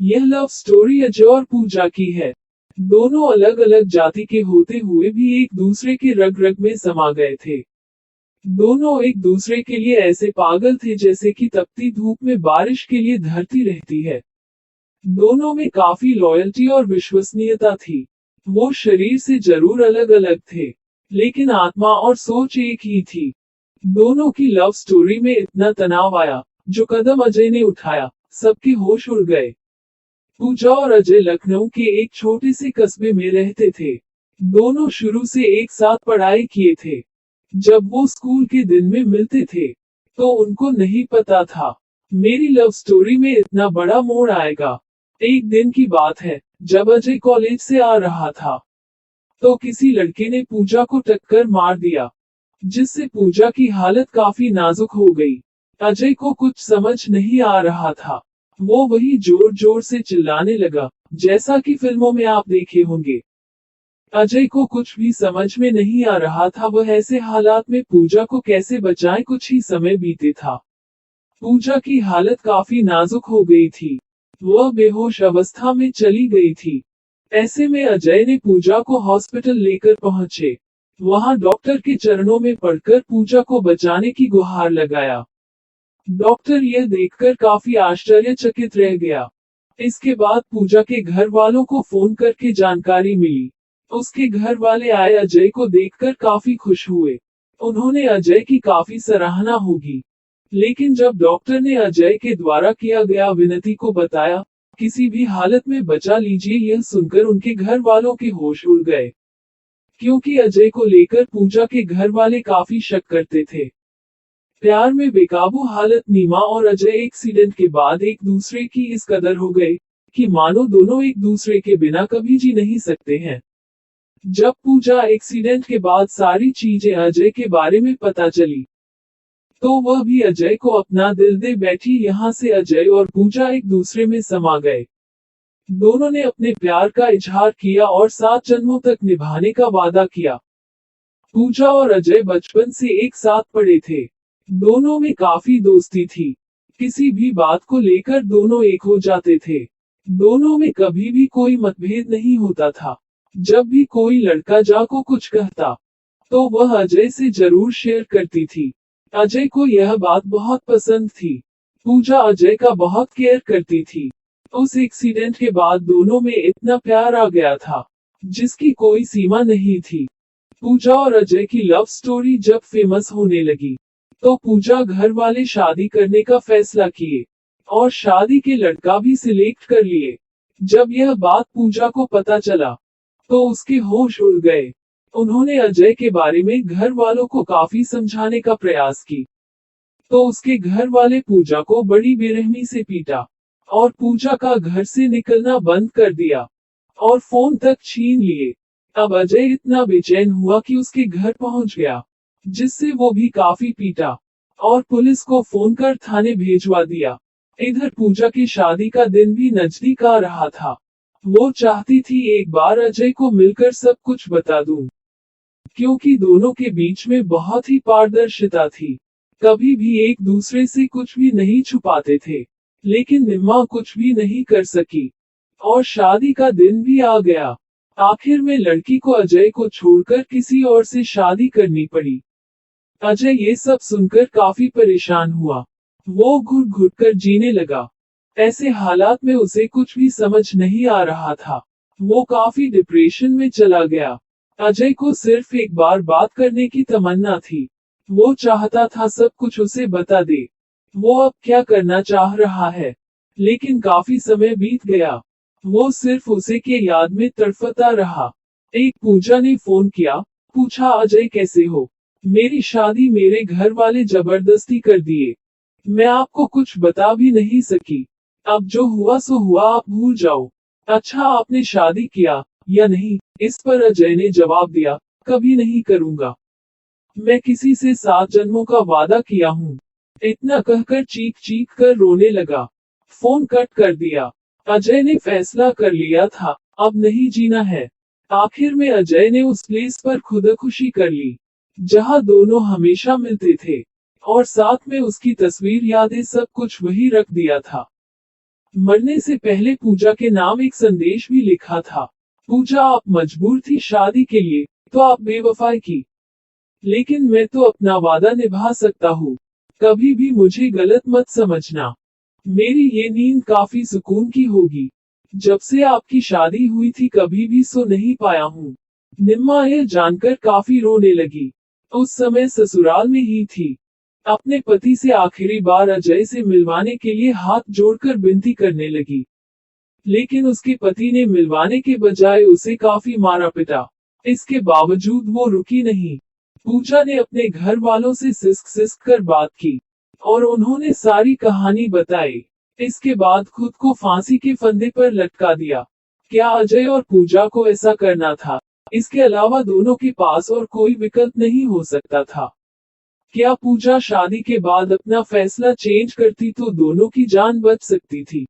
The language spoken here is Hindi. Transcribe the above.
यह लव स्टोरी अजय और पूजा की है। दोनों अलग अलग जाति के होते हुए भी एक दूसरे के रग रग में समा गए थे। दोनों एक दूसरे के लिए ऐसे पागल थे जैसे कि तपती धूप में बारिश के लिए धरती रहती है। दोनों में काफी लॉयल्टी और विश्वसनीयता थी। वो शरीर से जरूर अलग अलग थे, लेकिन आत्मा और सोच एक ही थी। दोनों की लव स्टोरी में इतना तनाव आया, जो कदम अजय ने उठाया, सबके होश उड़ गए। पूजा और अजय लखनऊ के एक छोटे से कस्बे में रहते थे। दोनों शुरू से एक साथ पढ़ाई किए थे। जब वो स्कूल के दिन में मिलते थे, तो उनको नहीं पता था मेरी लव स्टोरी में इतना बड़ा मोड़ आएगा। एक दिन की बात है, जब अजय कॉलेज से आ रहा था, तो किसी लड़के ने पूजा को टक्कर मार दिया, जिससे पूजा की हालत काफी नाजुक हो गई। अजय को कुछ समझ नहीं आ रहा था। वो वही जोर जोर से चिल्लाने लगा, जैसा कि फिल्मों में आप देखे होंगे। अजय को कुछ भी समझ में नहीं आ रहा था वह ऐसे हालात में पूजा को कैसे बचाए। कुछ ही समय बीते था। पूजा की हालत काफी नाजुक हो गई थी। वह बेहोश अवस्था में चली गई थी। ऐसे में अजय ने पूजा को हॉस्पिटल लेकर पहुंचे। वहां डॉक्टर के चरणों में पड़कर पूजा को बचाने की गुहार लगाया। डॉक्टर यह देखकर काफी आश्चर्यचकित रह गया। इसके बाद पूजा के घर वालों को फोन करके जानकारी मिली। उसके घर वाले आए, अजय को देखकर काफी खुश हुए। उन्होंने अजय की काफी सराहना होगी। लेकिन जब डॉक्टर ने अजय के द्वारा किया गया विनती को बताया, किसी भी हालत में बचा लीजिए, यह सुनकर उनके घर वालों के होश उड़ गए। क्योंकि अजय को लेकर पूजा के घर वाले काफी शक करते थे। प्यार में बेकाबू हालत नीमा और अजय एक्सीडेंट के बाद एक दूसरे की इस कदर हो गए कि मानो दोनों एक दूसरे के बिना कभी जी नहीं सकते हैं। जब पूजा एक्सीडेंट के बाद सारी चीजें अजय के बारे में पता चली, तो वह भी अजय को अपना दिल दे बैठी। यहाँ से अजय और पूजा एक दूसरे में समा गए। दोनों ने अपने प्यार का इजहार किया और 7 जन्मों तक निभाने का वादा किया। पूजा और अजय बचपन से एक साथ पढ़े थे। दोनों में काफी दोस्ती थी। किसी भी बात को लेकर दोनों एक हो जाते थे। दोनों में कभी भी कोई मतभेद नहीं होता था। जब भी कोई लड़का जा को कुछ कहता, तो वह अजय से जरूर शेयर करती थी। अजय को यह बात बहुत पसंद थी। पूजा अजय का बहुत केयर करती थी। उस एक्सीडेंट के बाद दोनों में इतना प्यार आ गया था, जिसकी कोई सीमा नहीं थी। पूजा और अजय की लव स्टोरी जब फेमस होने लगी, तो पूजा घर वाले शादी करने का फैसला किए और शादी के लड़का भी सिलेक्ट कर लिए। जब यह बात पूजा को पता चला, तो उसके होश उड़ गए। उन्होंने अजय के बारे में घर वालों को काफी समझाने का प्रयास की, तो उसके घर वाले पूजा को बड़ी बेरहमी से पीटा और पूजा का घर से निकलना बंद कर दिया और फोन तक छीन लिए। अब अजय इतना बेचैन हुआ कि उसके घर पहुंच गया, जिससे वो भी काफी पीटा और पुलिस को फोन कर थाने भेजवा दिया। इधर पूजा की शादी का दिन भी नजदीक आ रहा था। वो चाहती थी एक बार अजय को मिलकर सब कुछ बता दूं, क्योंकि दोनों के बीच में बहुत ही पारदर्शिता थी। कभी भी एक दूसरे से कुछ भी नहीं छुपाते थे। लेकिन निम्मा कुछ भी नहीं कर सकी और शादी का दिन भी आ गया। आखिर में लड़की को अजय को छोड़कर किसी और से शादी करनी पड़ी। अजय ये सब सुनकर काफी परेशान हुआ। वो घुट घुट कर जीने लगा। ऐसे हालात में उसे कुछ भी समझ नहीं आ रहा था। वो काफी डिप्रेशन में चला गया। अजय को सिर्फ एक बार बात करने की तमन्ना थी। वो चाहता था सब कुछ उसे बता दे, वो अब क्या करना चाह रहा है। लेकिन काफी समय बीत गया। वो सिर्फ उसे के याद में तड़फता रहा। एक पूजा ने फोन किया, पूछा अजय कैसे हो। मेरी शादी मेरे घर वाले जबरदस्ती कर दिए। मैं आपको कुछ बता भी नहीं सकी। अब जो हुआ सो हुआ, आप भूल जाओ। अच्छा, आपने शादी किया या नहीं? इस पर अजय ने जवाब दिया, कभी नहीं करूंगा। मैं किसी से 7 जन्मों का वादा किया हूँ। इतना कहकर चीख चीख कर रोने लगा। फोन कट कर दिया। अजय ने फैसला कर लिया था, अब नहीं जीना है। आखिर में अजय ने उस प्लेस पर खुदकुशी कर ली, जहां दोनों हमेशा मिलते थे, और साथ में उसकी तस्वीर, यादें, सब कुछ वही रख दिया था। मरने से पहले पूजा के नाम एक संदेश भी लिखा था। पूजा, आप मजबूर थी शादी के लिए, तो आप बेवफाई की। लेकिन मैं तो अपना वादा निभा सकता हूँ। कभी भी मुझे गलत मत समझना। मेरी ये नींद काफी सुकून की होगी। जब से आपकी शादी हुई थी कभी भी सो नहीं पाया हूँ। निम्मा यह जानकर काफी रोने लगी। उस समय ससुराल में ही थी। अपने पति से आखिरी बार अजय से मिलवाने के लिए हाथ जोड़कर विनती करने लगी। लेकिन उसके पति ने मिलवाने के बजाय उसे काफी मारा पिटा। इसके बावजूद वो रुकी नहीं। पूजा ने अपने घर वालों से सिसक सिसक कर बात की और उन्होंने सारी कहानी बताई। इसके बाद खुद को फांसी के फंदे पर लटका दिया। क्या अजय और पूजा को ऐसा करना था? इसके अलावा दोनों के पास और कोई विकल्प नहीं हो सकता था। क्या पूजा शादी के बाद अपना फैसला चेंज करती तो दोनों की जान बच सकती थी?